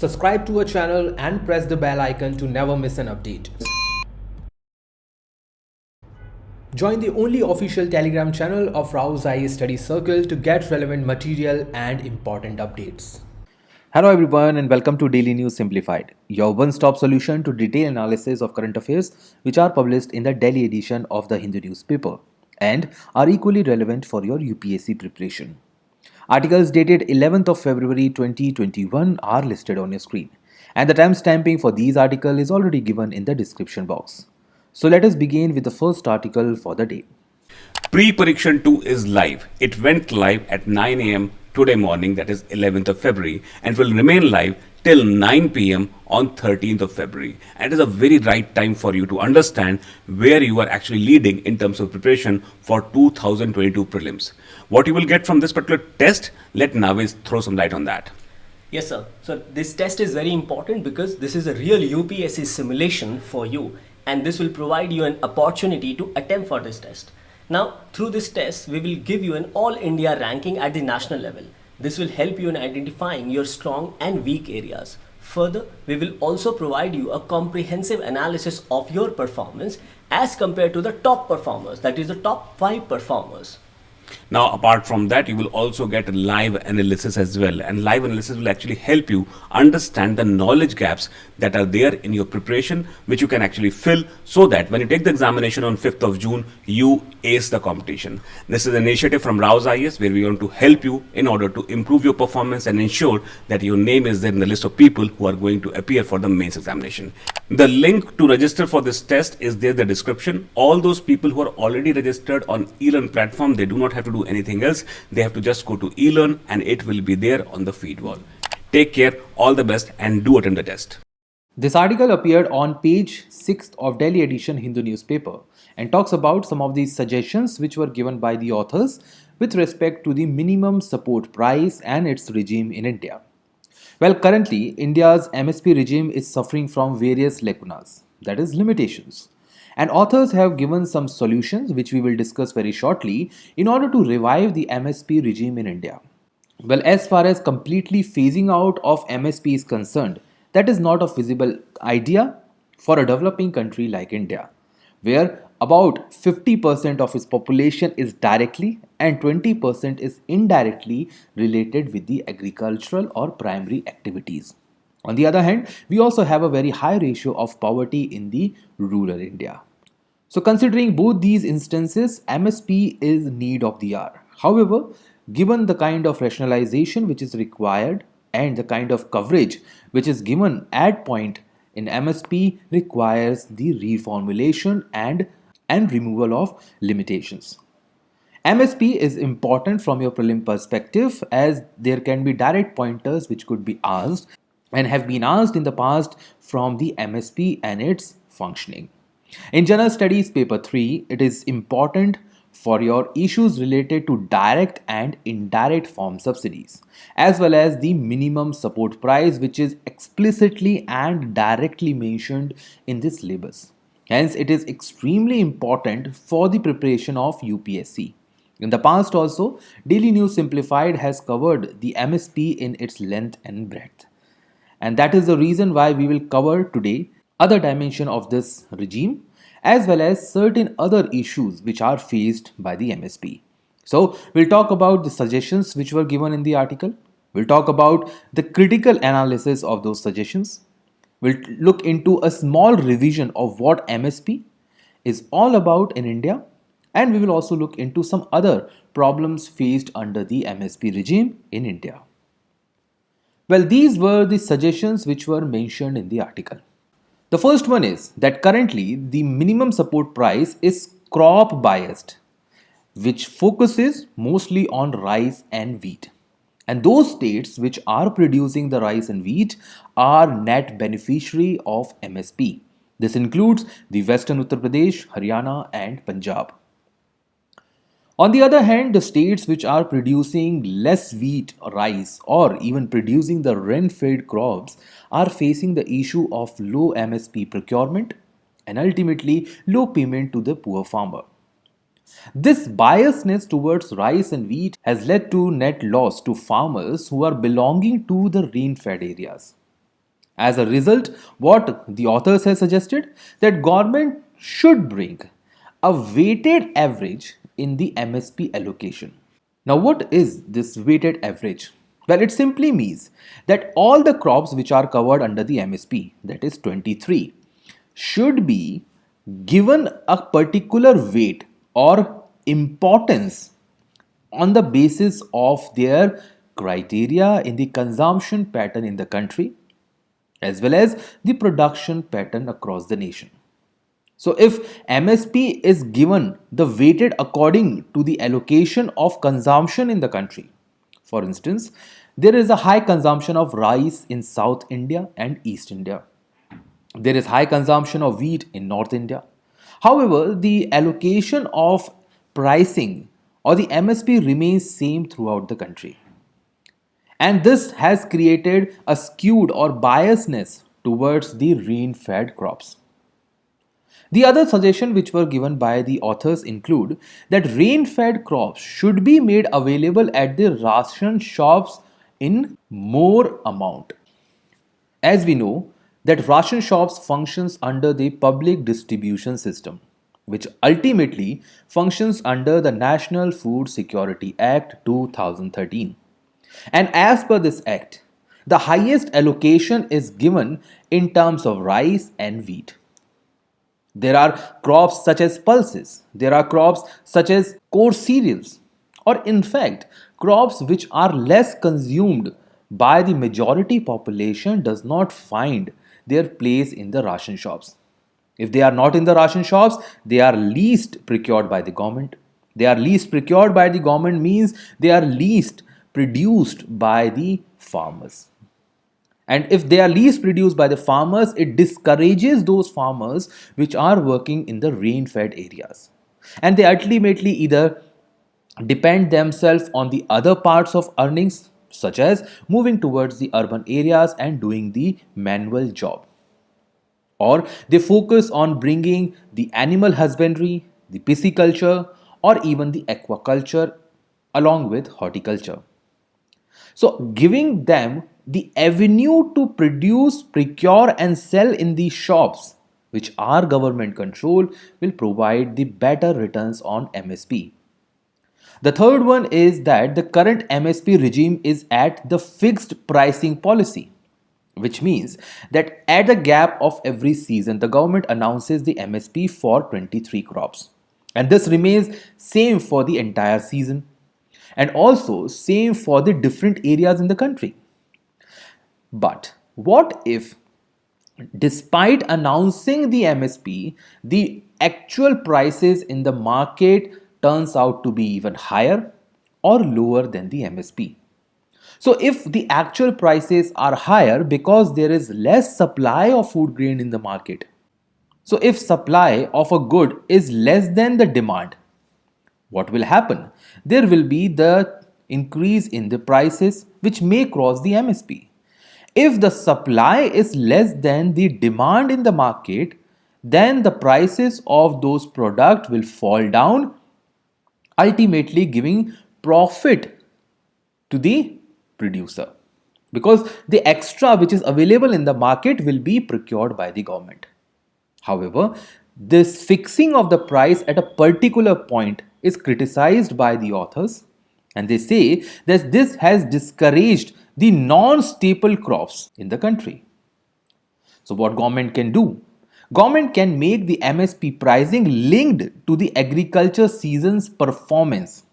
Subscribe to our channel and press the bell icon to never miss an update. Join the only official Telegram channel of RAU'S IAS Study Circle to get relevant material and important updates. Hello everyone and welcome to Daily News Simplified, your one-stop solution to detailed analysis of current affairs which are published in the daily edition of the Hindu newspaper and are equally relevant for your UPSC preparation. Articles dated 11th of February 2021 are listed on your screen and the timestamping for these articles is already given in the description box. So let us begin with the first article for the day. Pre-Pareekshan 2 is live. It went live at 9 a.m. today morning, that is 11th of February, and will remain live till 9 p.m. on 13th of February. And it is a very right time for you to understand where you are actually leading in terms of preparation for 2022 prelims. What you will get from this particular test, let Naviz throw some light on that. Yes, sir. So this test is very important because this is a real UPSC simulation for you, and this will provide you an opportunity to attempt for this test. Now, through this test, we will give you an all India ranking at the national level. This will help you in identifying your strong and weak areas. Further, we will also provide you a comprehensive analysis of your performance as compared to the top performers, that is the top 5 performers. Now, apart from that, you will also get a live analysis as well. And live analysis will actually help you understand the knowledge gaps that are there in your preparation, which you can actually fill so that when you take the examination on 5th of June, you ace the competition. This is an initiative from RAU'S IAS where we want to help you in order to improve your performance and ensure that your name is there in the list of people who are going to appear for the mains examination. The link to register for this test is there in the description. All those people who are already registered on ELEARN platform, they do not have to do anything else. They have to just go to ELEARN and it will be there on the feed wall. Take care, all the best, and do attend the test. This article appeared on page 6 of Delhi edition Hindu newspaper and talks about some of the suggestions which were given by the authors with respect to the minimum support price and its regime in India. Well, currently India's MSP regime is suffering from various lacunas, that is limitations. And authors have given some solutions which we will discuss very shortly in order to revive the MSP regime in India. Well, as far as completely phasing out of MSP is concerned, that is not a feasible idea for a developing country like India, where about 50% of its population is directly and 20% is indirectly related with the agricultural or primary activities. On the other hand, we also have a very high ratio of poverty in the rural India. So considering both these instances, MSP is need of the hour. However, given the kind of rationalization which is required and the kind of coverage which is given at point in MSP requires the reformulation and removal of limitations. MSP is important from your prelim perspective as there can be direct pointers which could be asked and have been asked in the past from the MSP and its functioning. In General Studies Paper 3, it is important for your issues related to direct and indirect farm subsidies, as well as the minimum support price, which is explicitly and directly mentioned in this syllabus. Hence, it is extremely important for the preparation of UPSC. In the past also, Daily News Simplified has covered the MSP in its length and breadth. And that is the reason why we will cover today other dimension of this regime as well as certain other issues which are faced by the MSP. So we'll talk about the suggestions which were given in the article. We'll talk about the critical analysis of those suggestions. We'll look into a small revision of what MSP is all about in India, and we will also look into some other problems faced under the MSP regime in India. Well, these were the suggestions which were mentioned in the article. The first one is that currently the minimum support price is crop biased, which focuses mostly on rice and wheat. And those states which are producing the rice and wheat are net beneficiary of MSP. This includes the Western Uttar Pradesh, Haryana and Punjab. On the other hand, the states which are producing less wheat, rice, or even producing the rain-fed crops are facing the issue of low MSP procurement and ultimately low payment to the poor farmer. This biasness towards rice and wheat has led to net loss to farmers who are belonging to the rain-fed areas. As a result, what the authors have suggested that government should bring a weighted average in the MSP allocation. Now, what is this weighted average? Well, it simply means that all the crops which are covered under the MSP, that is 23, should be given a particular weight or importance on the basis of their criteria in the consumption pattern in the country as well as the production pattern across the nation. So, if MSP is given the weighted according to the allocation of consumption in the country, for instance, there is a high consumption of rice in South India and East India. There is high consumption of wheat in North India. However, the allocation of pricing or the MSP remains same throughout the country. And this has created a skewed or biasness towards the rain-fed crops. The other suggestions which were given by the authors include that rain-fed crops should be made available at the ration shops in more amount. As we know that ration shops functions under the public distribution system, which ultimately functions under the National Food Security Act 2013. And as per this act, the highest allocation is given in terms of rice and wheat. There are crops such as pulses, there are crops such as coarse cereals, or in fact, crops which are less consumed by the majority population does not find their place in the ration shops. If they are not in the ration shops, they are least procured by the government. They are least procured by the government means they are least produced by the farmers. And if they are least produced by the farmers, it discourages those farmers which are working in the rain-fed areas. And they ultimately either depend themselves on the other parts of earnings, such as moving towards the urban areas and doing the manual job. Or they focus on bringing the animal husbandry, the pisciculture, or even the aquaculture along with horticulture. So, giving them the avenue to produce, procure, and sell in these shops, which are government controlled, will provide the better returns on MSP. The third one is that the current MSP regime is at the fixed pricing policy, which means that at the gap of every season, the government announces the MSP for 23 crops. And this remains same for the entire season and also same for the different areas in the country. But what if, despite announcing the MSP, the actual prices in the market turns out to be even higher or lower than the MSP? So if the actual prices are higher because there is less supply of food grain in the market, so if supply of a good is less than the demand, what will happen? There will be the increase in the prices which may cross the MSP. If the supply is less than the demand in the market, then the prices of those products will fall down, ultimately giving profit to the producer, because the extra which is available in the market will be procured by the government. However, this fixing of the price at a particular point is criticized by the authors, and they say that this has discouraged the non-staple crops in the country. So what government can do? Government can make the MSP pricing linked to the agriculture season's performance.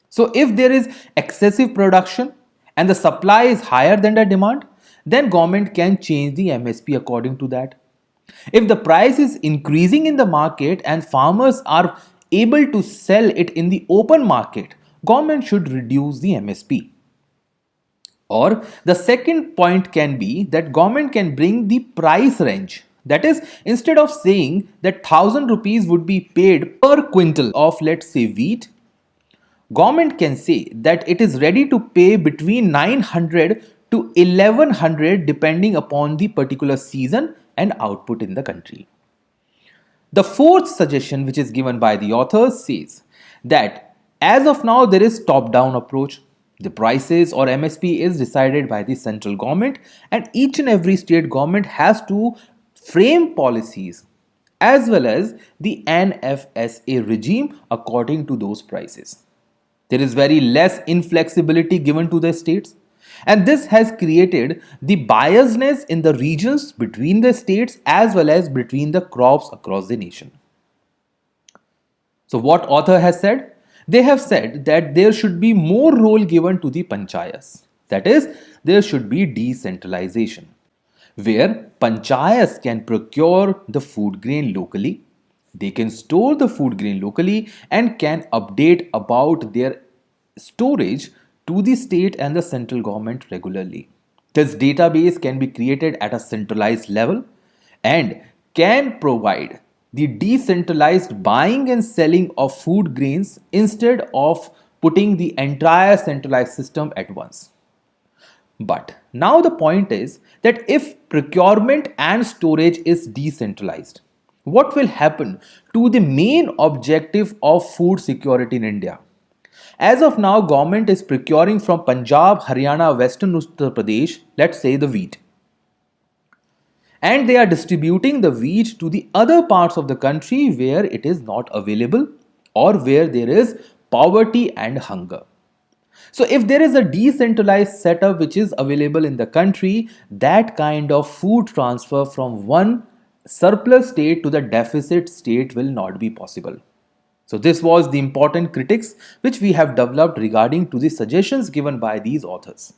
So if there is excessive production and the supply is higher than the demand, then government can change the MSP according to that. If the price is increasing in the market and farmers are able to sell it in the open market, government should reduce the MSP. Or the second point can be that government can bring the price range. That is, instead of saying that 1000 rupees would be paid per quintal of, let's say, wheat, government can say that it is ready to pay between 900 to 1100 depending upon the particular season and output in the country. The fourth suggestion which is given by the authors says that as of now there is top-down approach, The prices or MSP is decided by the central government, and each and every state government has to frame policies as well as the NFSA regime according to those prices. There is very less inflexibility given to the states, and this has created the biasness in the regions between the states as well as between the crops across the nation. So, what author has said? They have said that there should be more role given to the panchayats. That is, there should be decentralization, where panchayats can procure the food grain locally, they can store the food grain locally, and can update about their storage to the state and the central government regularly. This database can be created at a centralized level and can provide the decentralized buying and selling of food grains instead of putting the entire centralized system at once. But now the point is that if procurement and storage is decentralized, what will happen to the main objective of food security in India? As of now, government is procuring from Punjab, Haryana, Western Uttar Pradesh, let's say the wheat. And they are distributing the wheat to the other parts of the country where it is not available or where there is poverty and hunger. So if there is a decentralized setup which is available in the country, that kind of food transfer from one surplus state to the deficit state will not be possible. So this was the important critics which we have developed regarding to the suggestions given by these authors.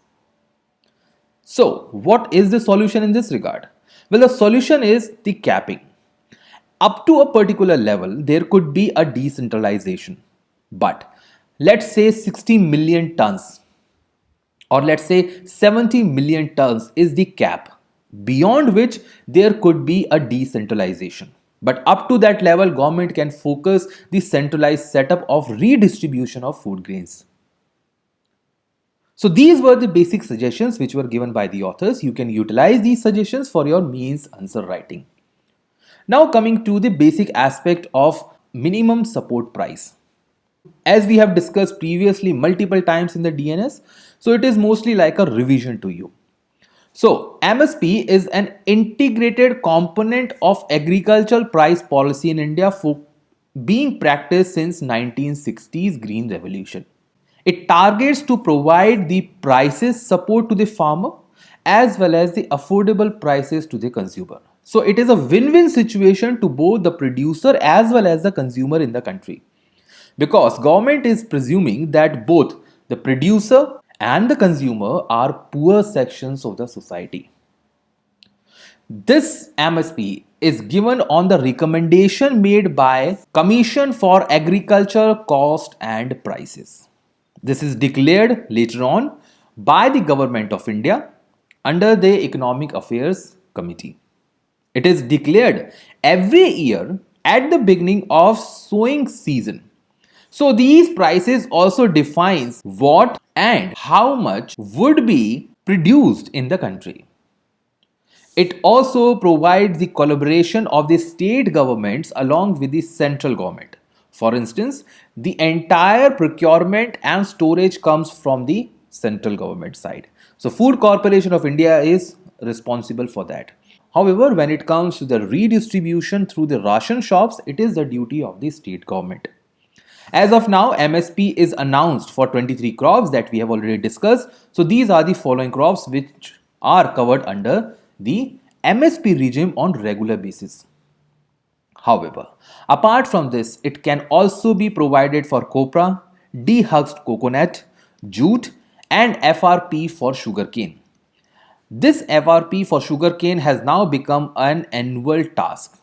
So what is the solution in this regard? Well, the solution is the capping. Up to a particular level, there could be a decentralization. But let's say 60 million tons or let's say 70 million tons is the cap, beyond which there could be a decentralization. But up to that level, government can focus the centralized setup of redistribution of food grains. So these were the basic suggestions which were given by the authors. You can utilize these suggestions for your means answer writing. Now coming to the basic aspect of minimum support price. As we have discussed previously multiple times in the DNS, so it is mostly like a revision to you. So MSP is an integrated component of agricultural price policy in India for being practiced since 1960s Green Revolution. It targets to provide the prices support to the farmer as well as the affordable prices to the consumer. So it is a win-win situation to both the producer as well as the consumer in the country, because government is presuming that both the producer and the consumer are poor sections of the society. This MSP is given on the recommendation made by Commission for Agriculture Cost and Prices. This is declared later on by the Government of India under the Economic Affairs Committee. It is declared every year at the beginning of sowing season. So these prices also defines what and how much would be produced in the country. It also provides the collaboration of the state governments along with the central government. For instance, the entire procurement and storage comes from the central government side. So Food Corporation of India is responsible for that. However, when it comes to the redistribution through the ration shops, it is the duty of the state government. As of now, MSP is announced for 23 crops that we have already discussed. So these are the following crops which are covered under the MSP regime on regular basis. However, apart from this, it can also be provided for copra, dehusked coconut, jute, and FRP for sugarcane. This FRP for sugarcane has now become an annual task.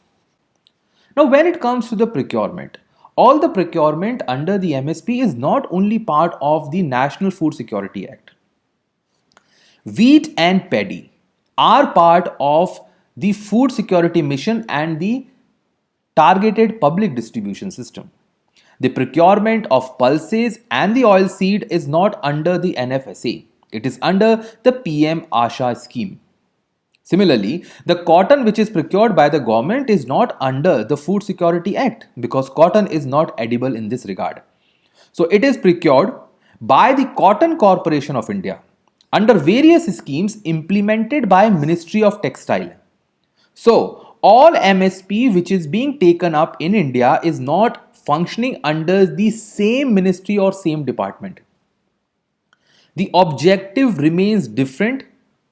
Now, when it comes to the procurement, all the procurement under the MSP is not only part of the National Food Security Act. Wheat and paddy are part of the Food Security Mission and the Targeted Public Distribution System. The procurement of pulses and the oilseed is not under the NFSA. It is under the PM ASHA scheme. Similarly, the cotton which is procured by the government is not under the Food Security Act because cotton is not edible in this regard. So it is procured by the Cotton Corporation of India under various schemes implemented by Ministry of Textile. So, all MSP which is being taken up in India is not functioning under the same ministry or same department. The objective remains different,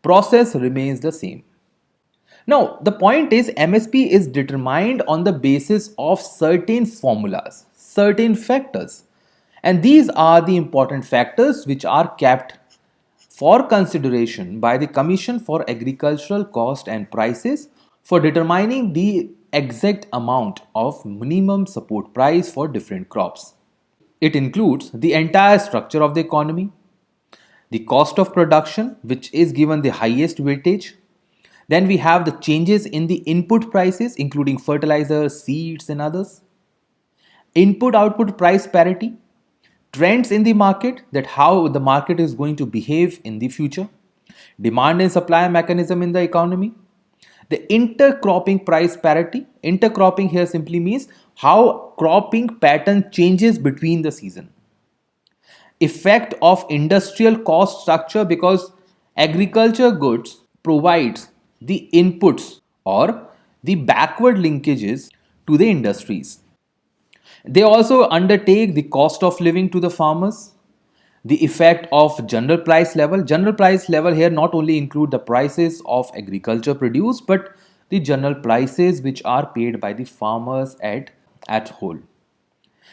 process remains the same. Now, the point is MSP is determined on the basis of certain formulas, certain factors. And these are the important factors which are kept for consideration by the Commission for Agricultural Cost and Prices for determining the exact amount of minimum support price for different crops. It includes the entire structure of the economy, the cost of production, which is given the highest weightage. Then we have the changes in the input prices, including fertilizers, seeds, and others. Input output price parity, trends in the market, that how the market is going to behave in the future, demand and supply mechanism in the economy, the intercropping price parity. Intercropping here simply means how cropping pattern changes between the season. Effect of industrial cost structure, because agriculture goods provides the inputs or the backward linkages to the industries. They also undertake the cost of living to the farmers, the effect of general price level. General price level here not only include the prices of agriculture produce, but the general prices which are paid by the farmers at whole.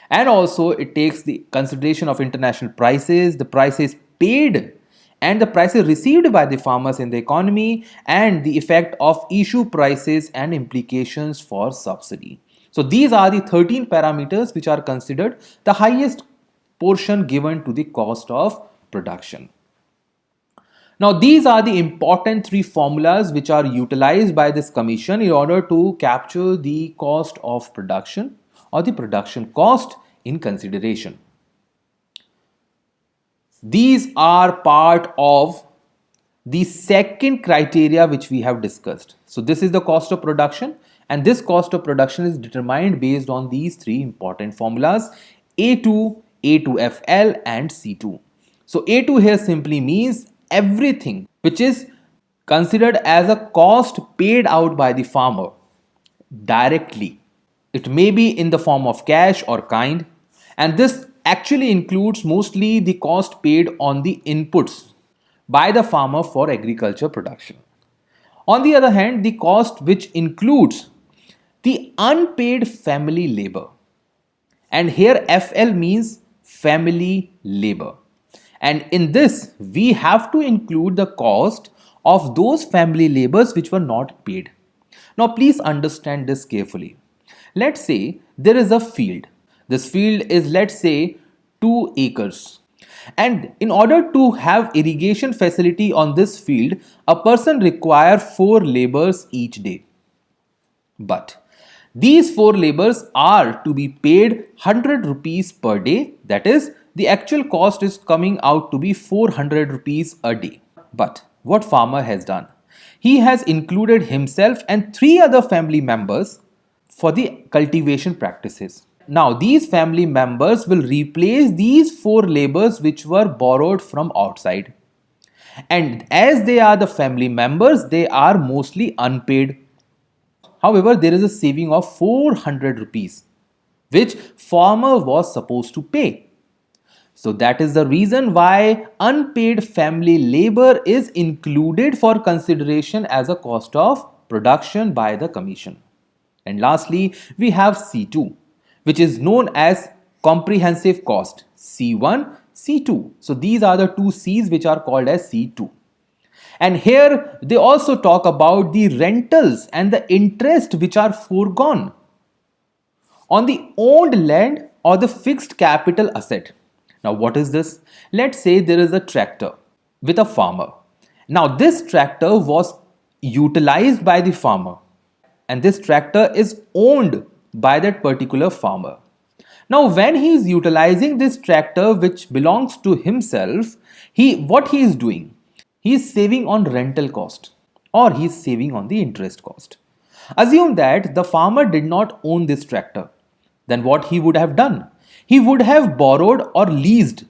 And also it takes the consideration of international prices, the prices paid and the prices received by the farmers in the economy, and the effect of issue prices and implications for subsidy. So these are the 13 parameters which are considered the highest portion given to the cost of production. Now these are the important three formulas which are utilized by this commission in order to capture the cost of production or the production cost in consideration. These are part of the second criteria which we have discussed. So this is the cost of production, and this cost of production is determined based on these three important formulas: A2, A2FL and C2. So A2 here simply means everything which is considered as a cost paid out by the farmer directly. It may be in the form of cash or kind, and this actually includes mostly the cost paid on the inputs by the farmer for agriculture production. On the other hand, the cost which includes the unpaid family labor, and here FL means family labor, and in this we have to include the cost of those family labors which were not paid. Now please understand this carefully. Let's say there is a field. This field is, let's say, 2 acres. And in order to have irrigation facility on this field, a person requires 4 laborers each day. But these 4 laborers are to be paid 100 rupees per day. That is, the actual cost is coming out to be 400 rupees a day. But what farmer has done? He has included himself and 3 other family members for the cultivation practices. Now these family members will replace these 4 laborers which were borrowed from outside. And as they are the family members, they are mostly unpaid. However, there is a saving of 400 rupees which farmer was supposed to pay. So that is the reason why unpaid family labor is included for consideration as a cost of production by the commission. And lastly, we have C2, which is known as comprehensive cost, C1, C2. So these are the 2 C's which are called as C2. And here they also talk about the rentals and the interest which are foregone on the owned land or the fixed capital asset. Now what is this? Let's say there is a tractor with a farmer. Now this tractor was utilized by the farmer, and this tractor is owned by that particular farmer. Now when he is utilizing this tractor which belongs to himself, what he is doing? He is saving on rental cost, or he is saving on the interest cost. Assume that the farmer did not own this tractor. Then what he would have done? He would have borrowed or leased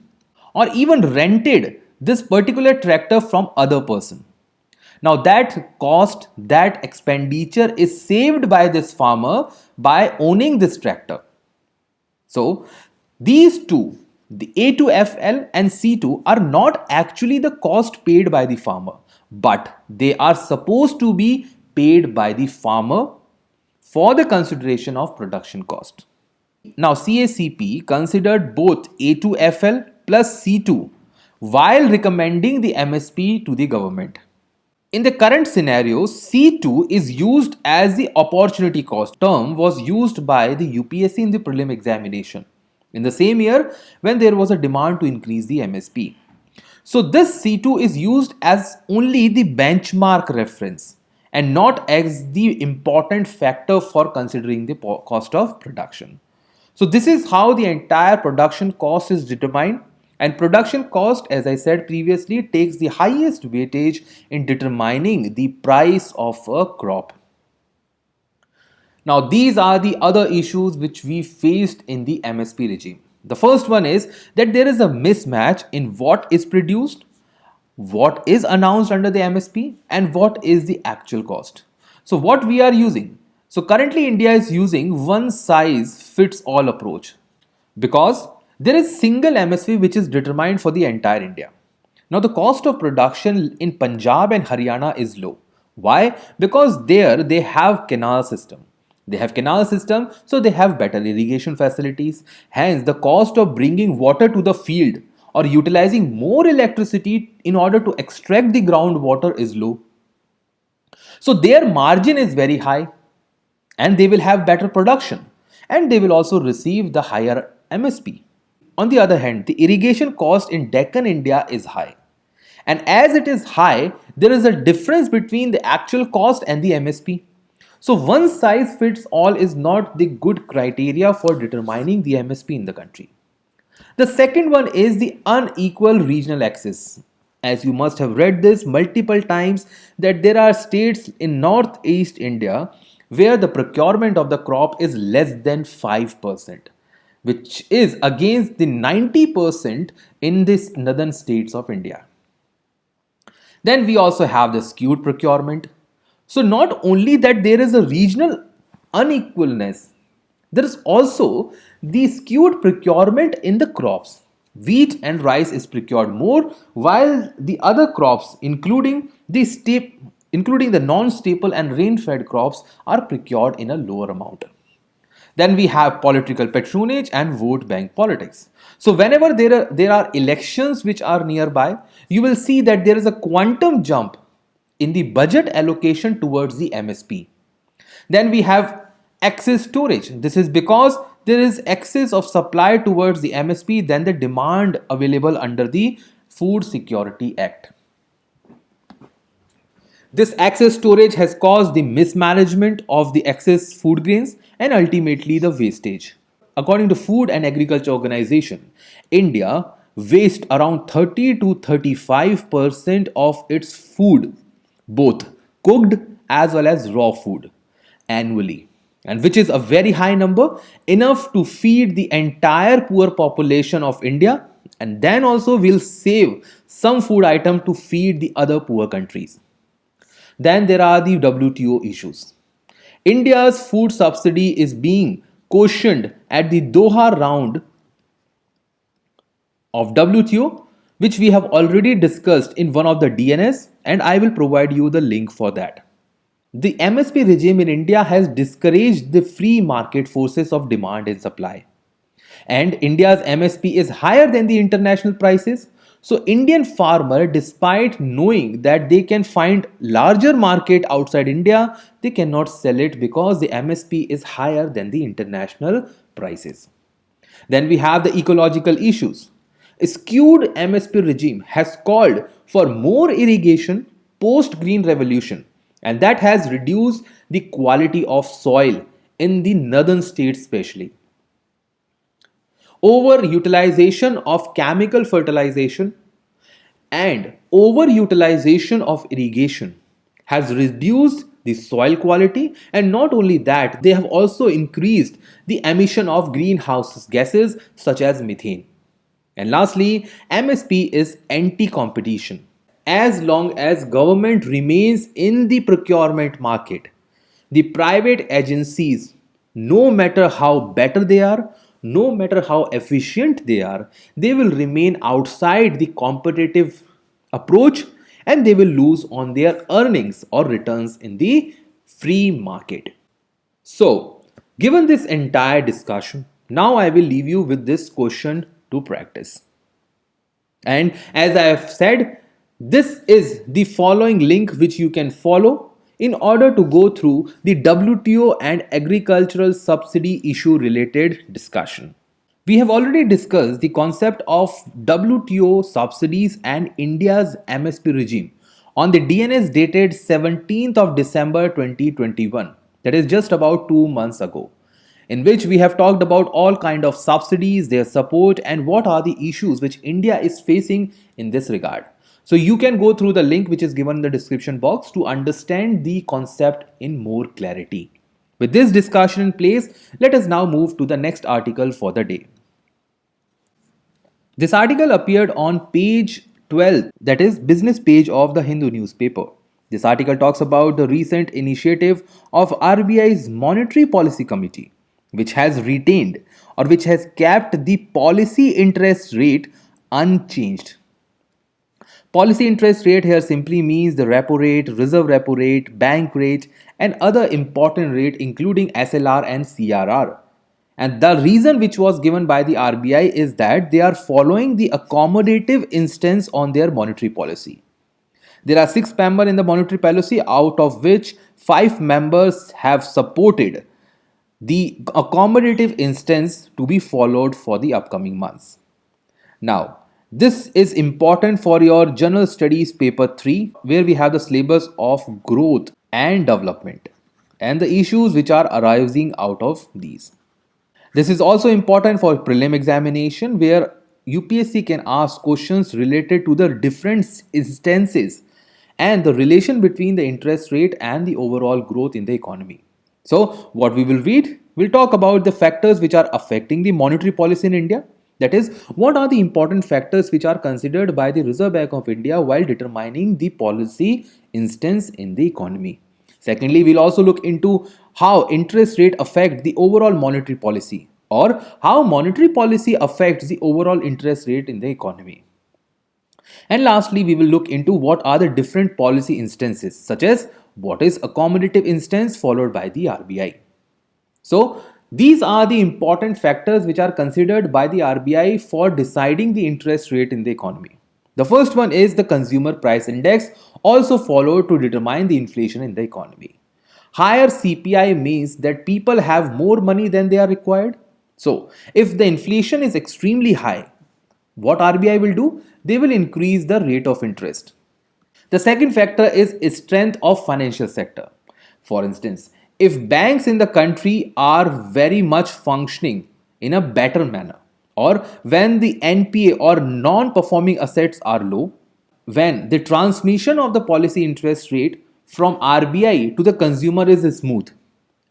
or even rented this particular tractor from other person. Now that cost, that expenditure is saved by this farmer by owning this tractor. So these two, the A2FL and C2, are not actually the cost paid by the farmer, but they are supposed to be paid by the farmer for the consideration of production cost. Now CACP considered both A2FL plus C2 while recommending the MSP to the government. In the current scenario, C2 is used as the opportunity cost. Term was used by the UPSC in the prelim examination in the same year when there was a demand to increase the MSP. So this C2 is used as only the benchmark reference and not as the important factor for considering the cost of production. So this is how the entire production cost is determined, and production cost, as I said previously, takes the highest weightage in determining the price of a crop. Now these are the other issues which we faced in the MSP regime. The first one is that there is a mismatch in what is produced, what is announced under the MSP, and what is the actual cost. So what we are using? So currently India is using one size fits all approach because there is single MSP which is determined for the entire India. Now the cost of production in Punjab and Haryana is low. Why? Because there they have canal system. They have canal system, so they have better irrigation facilities. Hence the cost of bringing water to the field or utilizing more electricity in order to extract the groundwater is low. So their margin is very high and they will have better production and they will also receive the higher MSP. On the other hand, the irrigation cost in Deccan India is high. And as it is high, there is a difference between the actual cost and the MSP. So one size fits all is not the good criteria for determining the MSP in the country. The second one is the unequal regional access. As you must have read this multiple times that there are states in northeast India where the procurement of the crop is less than 5%, which is against the 90% in the northern states of India. Then we also have the skewed procurement. So not only that there is a regional unequalness, there is also the skewed procurement in the crops. Wheat and rice is procured more, while the other crops, including the non-staple and rain-fed crops, are procured in a lower amount. Then we have political patronage and vote bank politics. So whenever there are elections which are nearby, you will see that there is a quantum jump in the budget allocation towards the MSP. Then we have excess storage. This is because there is excess of supply towards the MSP than the demand available under the Food Security Act. This excess storage has caused the mismanagement of the excess food grains and ultimately the wastage. According to Food and Agriculture Organization, India wastes around 30 to 35% of its food, both cooked as well as raw food, annually, and which is a very high number, enough to feed the entire poor population of India, and then also will save some food item to feed the other poor countries. Then there are the WTO issues. India's food subsidy is being cautioned at the Doha round of WTO, which we have already discussed in one of the DNS, and I will provide you the link for that. The MSP regime in India has discouraged the free market forces of demand and supply. And India's MSP is higher than the international prices. So Indian farmer, despite knowing that they can find larger market outside India, they cannot sell it because the MSP is higher than the international prices. Then we have the ecological issues. A skewed MSP regime has called for more irrigation post Green Revolution, and that has reduced the quality of soil in the northern states especially. Overutilization of chemical fertilization and overutilization of irrigation has reduced the soil quality, and not only that, they have also increased the emission of greenhouse gases such as methane. And lastly, MSP is anti-competition. As long as government remains in the procurement market, the private agencies, no matter how better they are, no matter how efficient they will remain outside the competitive approach, and they will lose on their earnings or returns in the free market. So, given this entire discussion, now I will leave you with this question to practice. And as I have said, this is the following link which you can follow in order to go through the WTO and agricultural subsidy issue related discussion. We have already discussed the concept of WTO subsidies and India's MSP regime on the DNS dated 17th of December 2021, that is just about 2 months ago, in which we have talked about all kind of subsidies, their support, and what are the issues which India is facing in this regard. So you can go through the link which is given in the description box to understand the concept in more clarity. With this discussion in place, let us now move to the next article for the day. This article appeared on page 12, that is business page of the Hindu newspaper. This article talks about the recent initiative of RBI's Monetary Policy Committee, which has retained or which has kept the policy interest rate unchanged. Policy interest rate here simply means the repo rate, reserve repo rate, bank rate, and other important rate including SLR and CRR. And the reason which was given by the RBI is that they are following the accommodative instance on their monetary policy. There are 6 members in the monetary policy, out of which 5 members have supported the accommodative instance to be followed for the upcoming months. Now, this is important for your general studies paper 3, where we have the syllabus of growth and development and the issues which are arising out of these. This is also important for prelim examination, where UPSC can ask questions related to the different instances and the relation between the interest rate and the overall growth in the economy. So, what we will read, we'll talk about the factors which are affecting the monetary policy in India. That is, what are the important factors which are considered by the Reserve Bank of India while determining the policy instance in the economy. Secondly, we'll also look into how interest rate affect the overall monetary policy, or how monetary policy affects the overall interest rate in the economy. And lastly, we will look into what are the different policy instances, such as what is accommodative instance followed by the RBI. So, these are the important factors which are considered by the RBI for deciding the interest rate in the economy. The first one is the consumer price index, also followed to determine the inflation in the economy. Higher CPI means that people have more money than they are required. So, if the inflation is extremely high, what RBI will do? They will increase the rate of interest. The second factor is strength of financial sector. For instance, if banks in the country are very much functioning in a better manner, or when the NPA or non-performing assets are low, when the transmission of the policy interest rate from RBI to the consumer is smooth,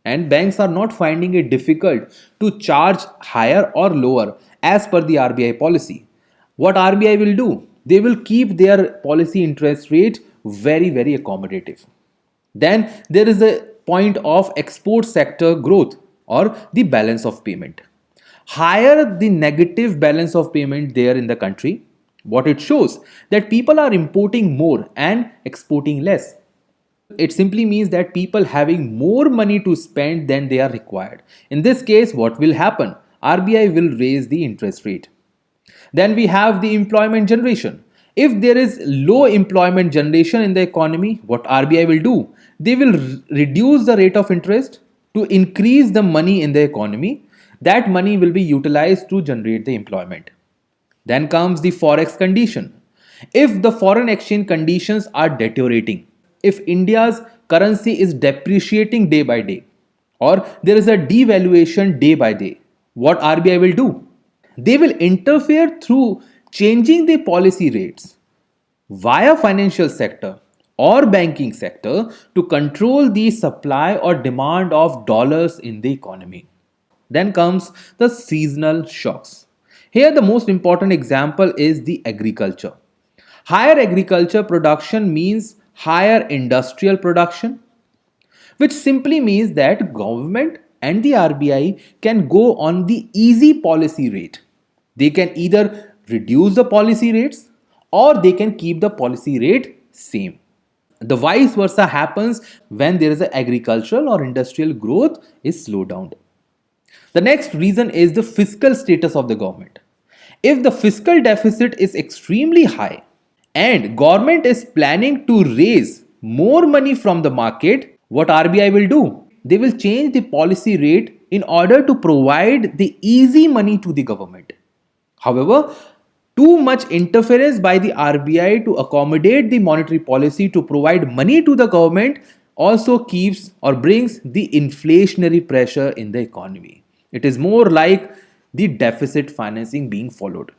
and banks are not finding it difficult to charge higher or lower as per the RBI policy, what RBI will do? They will keep their policy interest rate very accommodative. Then there is a point of export sector growth or the balance of payment. Higher the negative balance of payment there in the country, what it shows that people are importing more and exporting less. It simply means that people having more money to spend than they are required. In this case, what will happen? RBI will raise the interest rate. Then we have the employment generation. If there is low employment generation in the economy, what RBI will do? They will reduce the rate of interest to increase the money in the economy. That money will be utilized to generate the employment. Then comes the forex condition. If the foreign exchange conditions are deteriorating, if India's currency is depreciating day by day, or there is a devaluation day by day, what RBI will do? They will interfere through changing the policy rates via financial sector or banking sector to control the supply or demand of dollars in the economy. Then comes the seasonal shocks. Here, the most important example is the agriculture. Higher agriculture production means higher industrial production, which simply means that government and the RBI can go on the easy policy rate. They can either reduce the policy rates or they can keep the policy rate same. The vice versa happens when there is an agricultural or industrial growth is slowed down. The next reason is the fiscal status of the government. If the fiscal deficit is extremely high and government is planning to raise more money from the market, what RBI will do? They will change the policy rate in order to provide the easy money to the government. However, too much interference by the RBI to accommodate the monetary policy to provide money to the government also keeps or brings the inflationary pressure in the economy. It is more like the deficit financing being followed.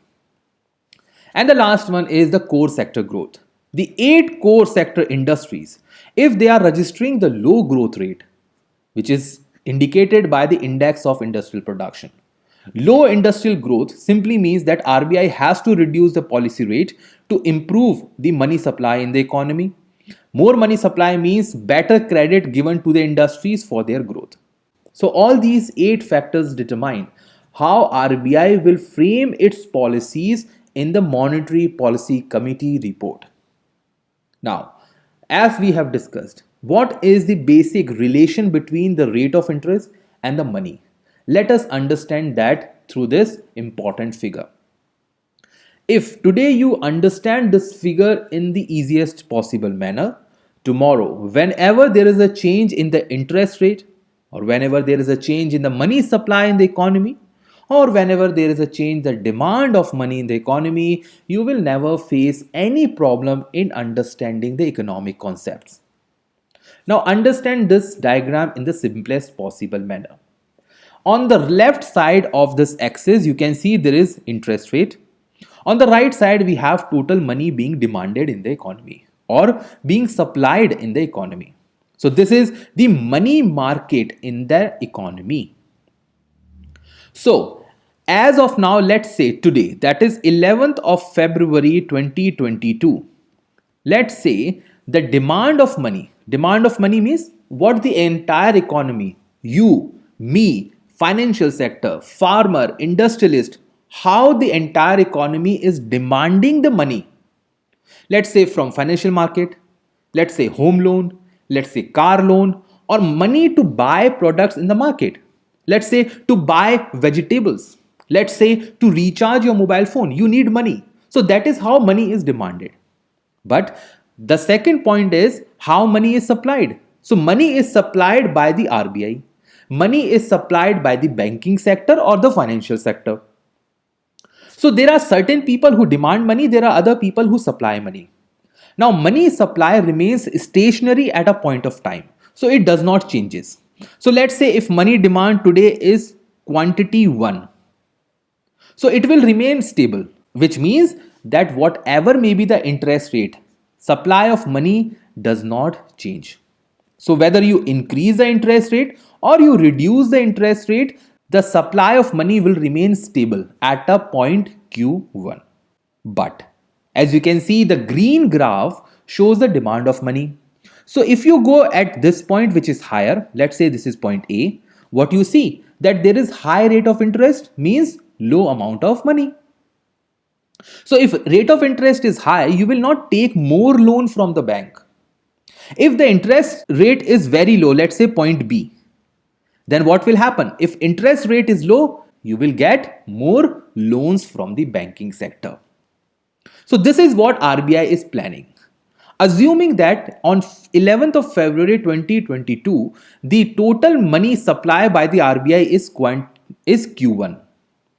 And the last one is the core sector growth. The 8 core sector industries, if they are registering the low growth rate, which is indicated by the index of industrial production. Low industrial growth simply means that RBI has to reduce the policy rate to improve the money supply in the economy. More money supply means better credit given to the industries for their growth. So all these 8 factors determine how RBI will frame its policies in the Monetary Policy Committee report. Now, as we have discussed, what is the basic relation between the rate of interest and the money? Let us understand that through this important figure. If today you understand this figure in the easiest possible manner, tomorrow, whenever there is a change in the interest rate, or whenever there is a change in the money supply in the economy, or whenever there is a change in the demand of money in the economy, you will never face any problem in understanding the economic concepts. Now understand this diagram in the simplest possible manner. On the left side of this axis, you can see there is interest rate. On the right side, we have total money being demanded in the economy or being supplied in the economy. So this is the money market in the economy. So as of now, let's say today, that is 11th of February 2022. Let's say the demand of money means what the entire economy, you, me, financial sector, farmer, industrialist, how the entire economy is demanding the money. Let's say from financial market, let's say home loan, let's say car loan, or money to buy products in the market. Let's say to buy vegetables. Let's say to recharge your mobile phone, you need money. So that is how money is demanded. But the second point is how money is supplied. So money is supplied by the RBI. Money is supplied by the banking sector or the financial sector. So there are certain people who demand money, there are other people who supply money. Now money supply remains stationary at a point of time. So it does not changes. So let's say if money demand today is quantity 1. So it will remain stable, which means that whatever may be the interest rate, supply of money does not change. So whether you increase the interest rate or you reduce the interest rate, the supply of money will remain stable at a point Q1. But as you can see, the green graph shows the demand of money. So if you go at this point, which is higher, let's say this is point A, what you see that there is high rate of interest means low amount of money. So if rate of interest is high, you will not take more loan from the bank. If the interest rate is very low, let's say point B, then what will happen? If interest rate is low, you will get more loans from the banking sector. So this is what RBI is planning. Assuming that on 11th of February 2022, the total money supply by the RBI is Q1.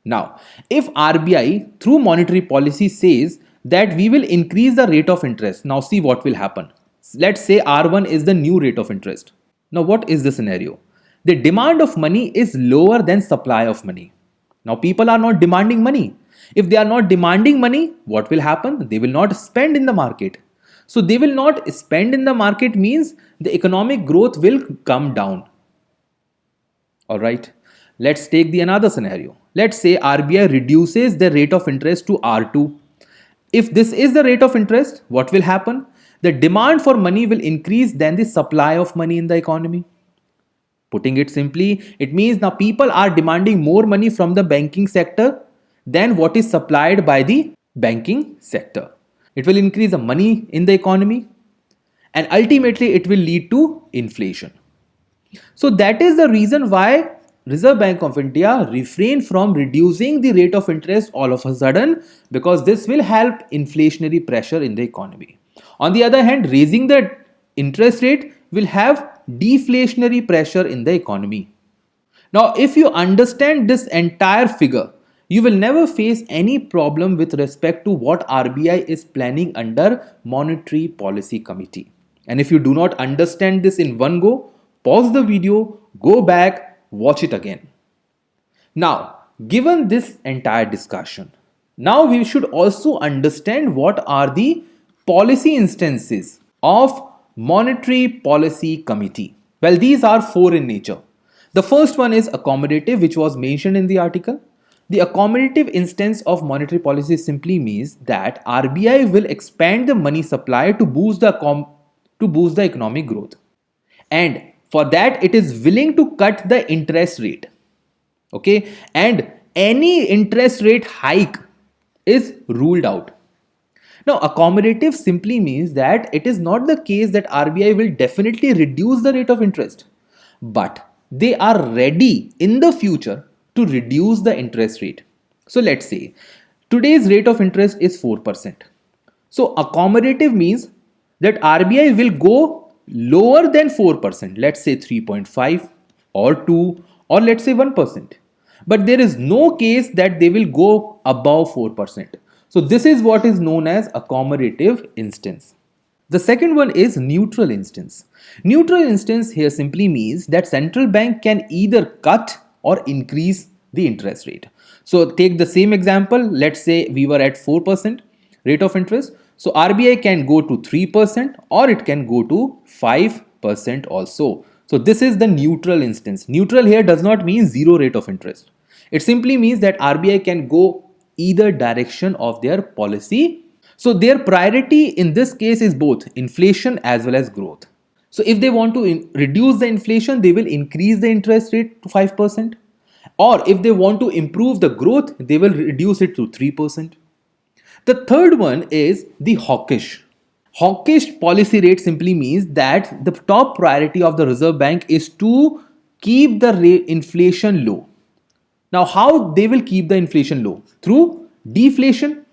Now, if RBI through monetary policy says that we will increase the rate of interest, now see what will happen. Let's say R1 is the new rate of interest. Now, what is the scenario? The demand of money is lower than supply of money. Now, people are not demanding money. If they are not demanding money, what will happen? They will not spend in the market. So they will not spend in the market means the economic growth will come down. Alright, let's take the another scenario. Let's say RBI reduces the rate of interest to R2. If this is the rate of interest, what will happen? The demand for money will increase than the supply of money in the economy. Putting it simply, it means now people are demanding more money from the banking sector than what is supplied by the banking sector. It will increase the money in the economy and ultimately it will lead to inflation. So that is the reason why Reserve Bank of India refrain from reducing the rate of interest all of a sudden, because this will help inflationary pressure in the economy. On the other hand, raising the interest rate will have deflationary pressure in the economy. Now, if you understand this entire figure, you will never face any problem with respect to what RBI is planning under Monetary Policy Committee. And if you do not understand this in one go, pause the video, go back, watch it again. Now, given this entire discussion, now we should also understand what are the policy instances of Monetary Policy Committee. Well, these are four in nature. The first one is accommodative, which was mentioned in the article. The accommodative instance of monetary policy simply means that RBI will expand the money supply to boost the economic growth. And for that, it is willing to cut the interest rate. Okay, and any interest rate hike is ruled out. Now, accommodative simply means that it is not the case that RBI will definitely reduce the rate of interest, but they are ready in the future to reduce the interest rate. So let's say today's rate of interest is 4%. So accommodative means that RBI will go lower than 4%, let's say 3.5 or 2 or let's say 1%. But there is no case that they will go above 4%. So this is what is known as accommodative instance. The second one is neutral instance. Neutral instance here simply means that central bank can either cut or increase the interest rate. So take the same example. Let's say we were at 4% rate of interest. So RBI can go to 3% or it can go to 5% also. So this is the neutral instance. Neutral here does not mean zero rate of interest. It simply means that RBI can go either direction of their policy. So their priority in this case is both inflation as well as growth. So if they want to reduce the inflation, they will increase the interest rate to 5%. Or if they want to improve the growth, they will reduce it to 3%. The third one is the hawkish. Hawkish policy rate simply means that the top priority of the Reserve Bank is to keep the inflation low. Now, how they will keep the inflation low? Through deflation.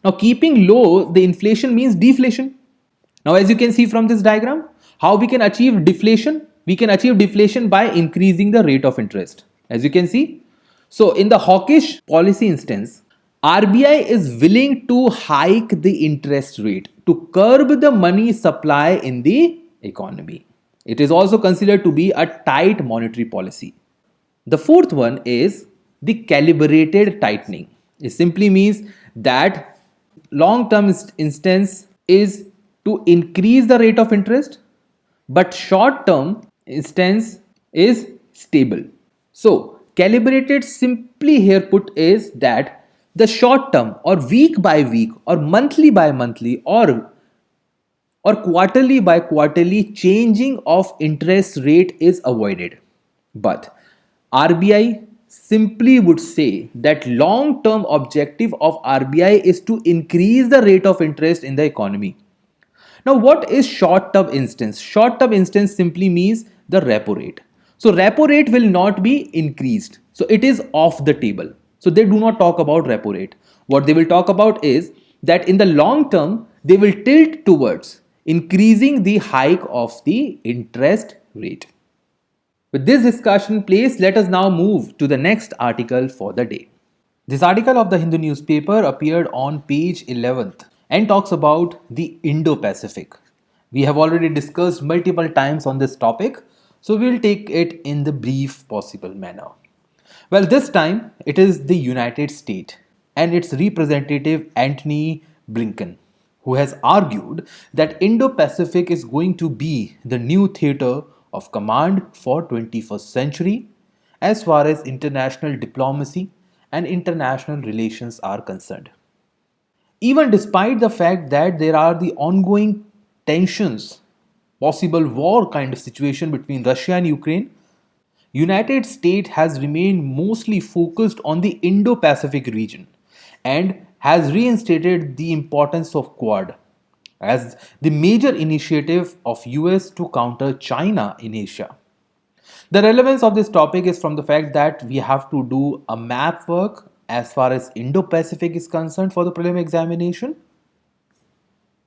Now, keeping low the inflation means deflation. Now, as you can see from this diagram, how we can achieve deflation? We can achieve deflation by increasing the rate of interest. As you can see. So, in the hawkish policy instance, RBI is willing to hike the interest rate to curb the money supply in the economy. It is also considered to be a tight monetary policy. The fourth one is the calibrated tightening. It simply means that long-term instance is to increase the rate of interest, but short-term instance is stable. So, calibrated simply here put is that the short term or week by week or monthly by monthly or quarterly by quarterly changing of interest rate is avoided. But RBI simply would say that long-term objective of RBI is to increase the rate of interest in the economy. Now, what is short-term instance? Short-term instance simply means the repo rate. So, repo rate will not be increased. So, it is off the table. So, they do not talk about repo rate. What they will talk about is that in the long term, they will tilt towards increasing the hike of the interest rate. With this discussion placed, let us now move to the next article for the day. This article of the Hindu newspaper appeared on page 11th and talks about the Indo-Pacific. We have already discussed multiple times on this topic, so we will take it in the brief possible manner. Well, this time it is the United States and its representative Antony Blinken, who has argued that Indo-Pacific is going to be the new theater of command for 21st century as far as international diplomacy and international relations are concerned. Even despite the fact that there are the ongoing tensions, possible war kind of situation between Russia and Ukraine, United States has remained mostly focused on the Indo-Pacific region and has reinstated the importance of Quad as the major initiative of US to counter China in Asia. The relevance of this topic is from the fact that we have to do a map work as far as Indo-Pacific is concerned for the prelim examination.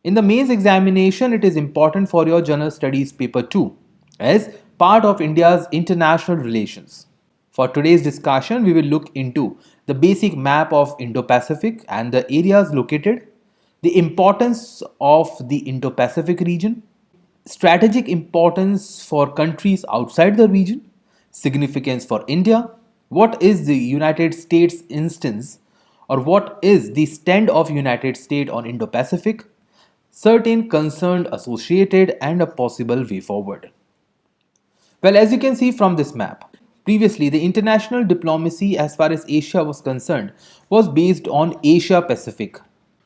In the mains examination, it is important for your General Studies paper 2 as part of India's international relations. For today's discussion, we will look into the basic map of Indo-Pacific and the areas located, the importance of the Indo-Pacific region, strategic importance for countries outside the region, significance for India, what is the United States instance or what is the stand of United States on Indo-Pacific, certain concerned associated and a possible way forward. Well, as you can see from this map, previously the international diplomacy as far as Asia was concerned was based on Asia Pacific,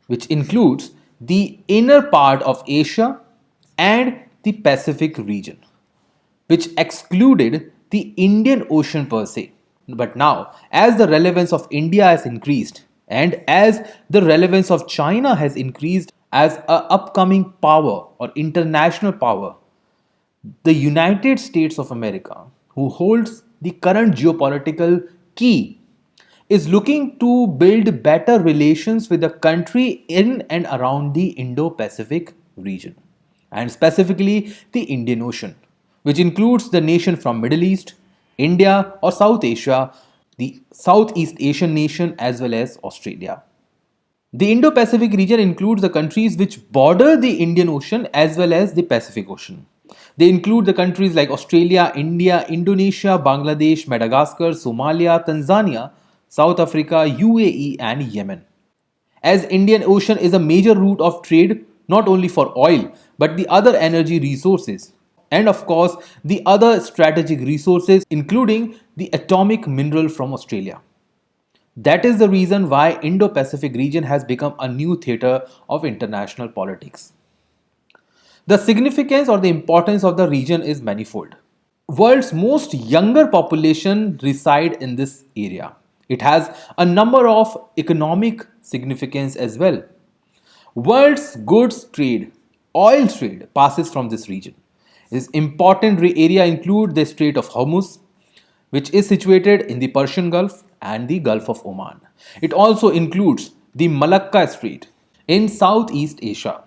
which includes the inner part of Asia and the Pacific region, which excluded the Indian Ocean per se. But now, as the relevance of India has increased and as the relevance of China has increased as an upcoming power or international power, the United States of America, who holds the current geopolitical key, is looking to build better relations with the country in and around the Indo-Pacific region, and specifically the Indian Ocean, which includes the nation from Middle East, India or South Asia, the Southeast Asian nation as well as Australia. The Indo-Pacific region includes the countries which border the Indian Ocean as well as the Pacific Ocean. They include the countries like Australia, India, Indonesia, Bangladesh, Madagascar, Somalia, Tanzania, South Africa, UAE and Yemen. As Indian Ocean is a major route of trade not only for oil but the other energy resources and of course the other strategic resources including the atomic mineral from Australia. That is the reason why Indo-Pacific region has become a new theatre of international politics. The significance or the importance of the region is manifold. World's most younger population reside in this area. It has a number of economic significance as well. World's goods trade, oil trade passes from this region. This important area include the Strait of Hormuz, which is situated in the Persian Gulf and the Gulf of Oman. It also includes the Malacca Strait in Southeast Asia.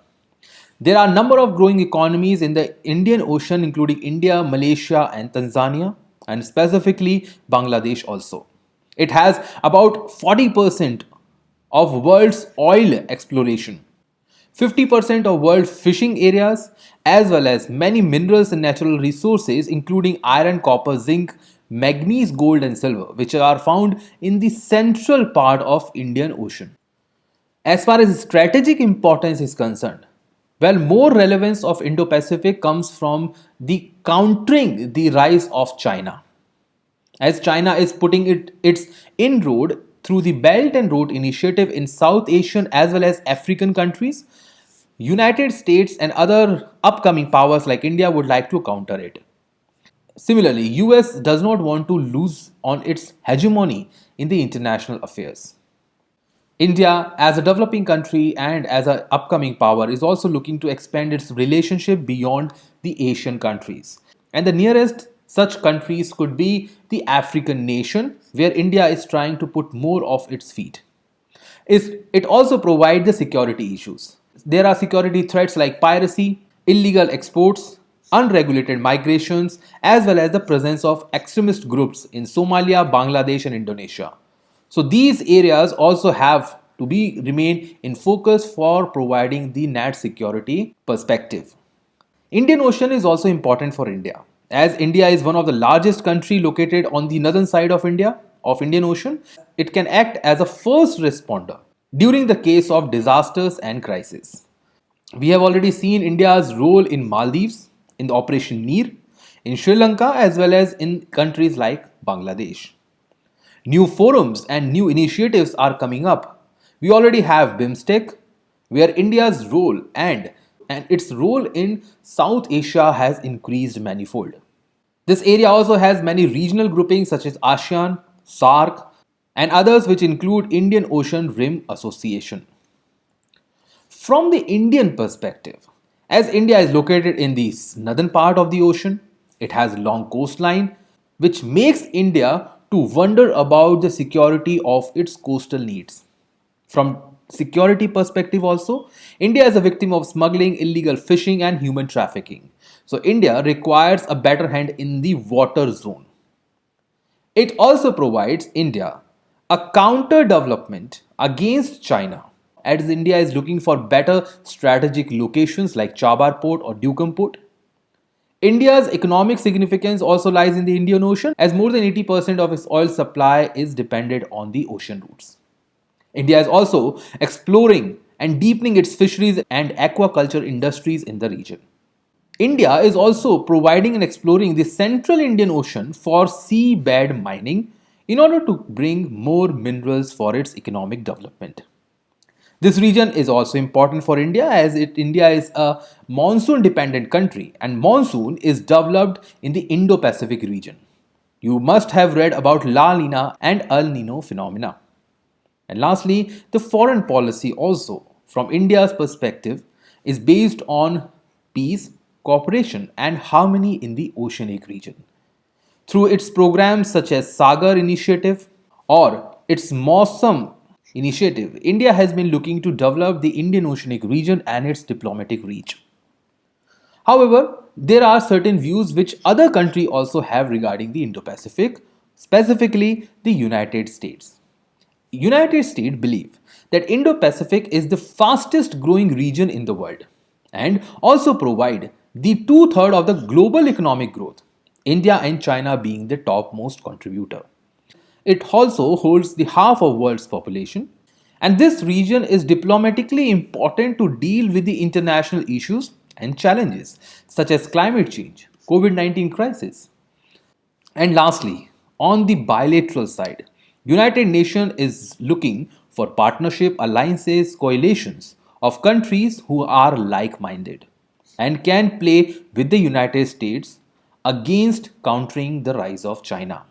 There are a number of growing economies in the Indian Ocean including India, Malaysia and Tanzania and specifically Bangladesh also. It has about 40% of world's oil exploration, 50% of world fishing areas as well as many minerals and natural resources including iron, copper, zinc, manganese, gold and silver which are found in the central part of Indian Ocean. As far as strategic importance is concerned, well, more relevance of Indo-Pacific comes from the countering the rise of China. As China is putting its inroad through the Belt and Road Initiative in South Asian as well as African countries, United States and other upcoming powers like India would like to counter it. Similarly, US does not want to lose on its hegemony in the international affairs. India, as a developing country and as an upcoming power, is also looking to expand its relationship beyond the Asian countries. And the nearest such countries could be the African nation, where India is trying to put more of its feet. It also provides the security issues. There are security threats like piracy, illegal exports, unregulated migrations, as well as the presence of extremist groups in Somalia, Bangladesh, and Indonesia. So these areas also have to remain in focus for providing the net security perspective. Indian Ocean is also important for India, as India is one of the largest country located on the northern side of Indian Ocean. It can act as a first responder during the case of disasters and crisis. We have already seen India's role in Maldives in the Operation Neer, in Sri Lanka as well as in countries like Bangladesh. New forums and new initiatives are coming up. We already have BIMSTEC, where India's role and its role in South Asia has increased manifold. This area also has many regional groupings such as ASEAN, SAARC, and others which include Indian Ocean Rim Association. From the Indian perspective, as India is located in the northern part of the ocean, it has a long coastline which makes India to wonder about the security of its coastal needs. From security perspective also, India is a victim of smuggling, illegal fishing and human trafficking. So India requires a better hand in the water zone. It also provides India a counter development against China, as India is looking for better strategic locations like Chabar Port or Dukem Port. India's economic significance also lies in the Indian Ocean, as more than 80% of its oil supply is dependent on the ocean routes. India is also exploring and deepening its fisheries and aquaculture industries in the region. India is also providing and exploring the central Indian Ocean for seabed mining in order to bring more minerals for its economic development. This region is also important for India as India is a monsoon dependent country and monsoon is developed in the Indo-Pacific region. You must have read about La Nina and El Nino phenomena. And lastly, the foreign policy also from India's perspective is based on peace, cooperation and harmony in the oceanic region. Through its programs such as Sagar Initiative or its Mausam Initiative, India has been looking to develop the Indian Oceanic region and its diplomatic reach. However, there are certain views which other countries also have regarding the Indo-Pacific, specifically the United States. United States believe that Indo-Pacific is the fastest growing region in the world and also provide the two-thirds of the global economic growth, India and China being the topmost contributor. It also holds the half of world's population, and this region is diplomatically important to deal with the international issues and challenges such as climate change, COVID-19 crisis. And lastly, on the bilateral side, United Nations is looking for partnership, alliances, coalitions of countries who are like-minded and can play with the United States against countering the rise of China.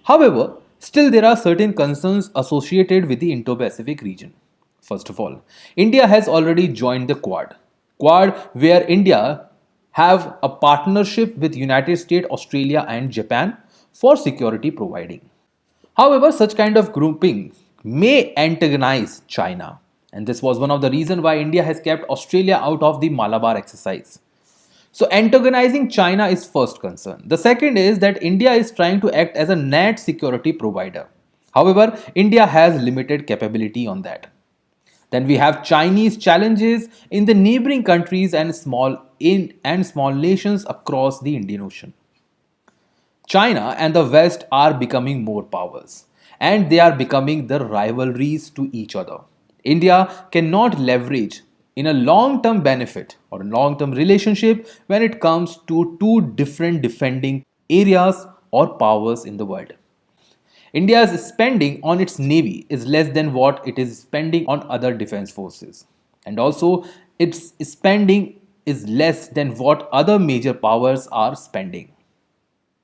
However, still there are certain concerns associated with the Indo-Pacific region. First of all, India has already joined the Quad where India have a partnership with United States, Australia and Japan for security providing. However, such kind of grouping may antagonize China, and this was one of the reasons why India has kept Australia out of the Malabar exercise. So antagonizing China is first concern. The second is that India is trying to act as a net security provider. However, India has limited capability on that. Then we have Chinese challenges in the neighboring countries and small nations across the Indian Ocean. China and the West are becoming more powers and they are becoming the rivalries to each other. India cannot leverage in a long-term benefit or long-term relationship when it comes to two different defending areas or powers in the world. India's spending on its navy is less than what it is spending on other defense forces. And also, its spending is less than what other major powers are spending.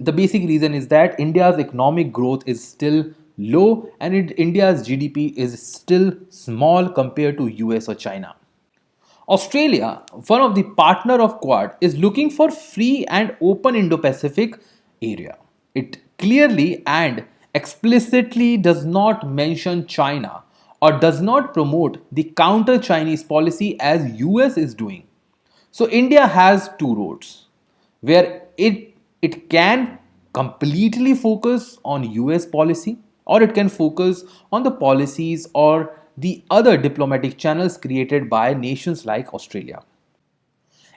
The basic reason is that India's economic growth is still low and India's GDP is still small compared to US or China. Australia, one of the partner of Quad, is looking for free and open Indo-Pacific area. It clearly and explicitly does not mention China or does not promote the counter-Chinese policy as US is doing. So India has two roads where it can completely focus on US policy or it can focus on the policies or the other diplomatic channels created by nations like Australia.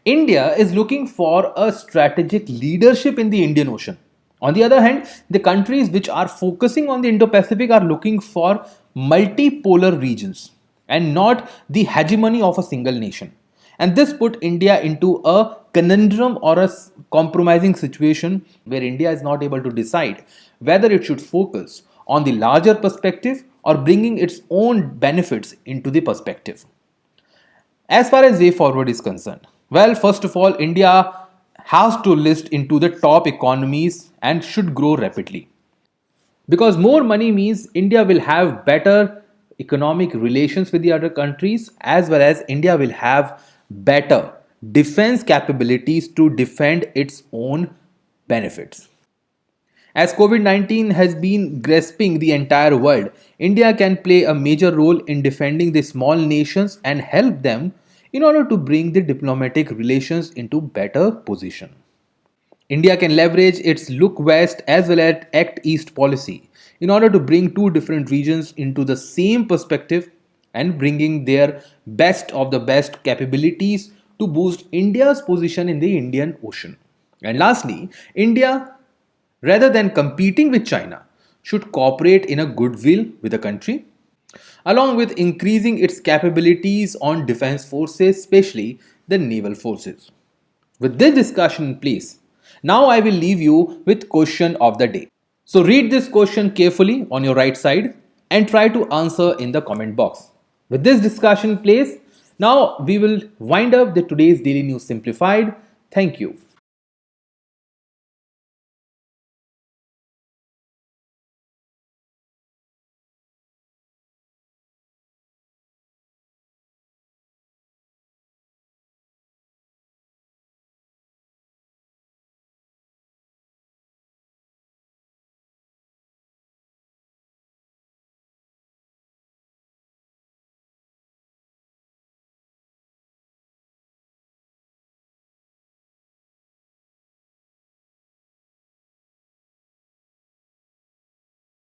India is looking for a strategic leadership in the Indian Ocean. On the other hand, the countries which are focusing on the Indo-Pacific are looking for multipolar regions and not the hegemony of a single nation. And this put India into a conundrum or a compromising situation where India is not able to decide whether it should focus on the larger perspective or bringing its own benefits into the perspective. As far as way forward is concerned, well, first of all, India has to list into the top economies and should grow rapidly. Because more money means India will have better economic relations with the other countries, as well as India will have better defense capabilities to defend its own benefits. As COVID 19 has been grasping the entire world, India can play a major role in defending the small nations and help them in order to bring the diplomatic relations into better position. India can leverage its look west as well as act east policy in order to bring two different regions into the same perspective and bringing their best of the best capabilities to boost India's position in the Indian Ocean. And lastly, India, rather than competing with China, should cooperate in a goodwill with the country, along with increasing its capabilities on defense forces, especially the naval forces. With this discussion in place, now I will leave you with question of the day. So read this question carefully on your right side and try to answer in the comment box. With this discussion in place, now we will wind up the today's daily news simplified. Thank you.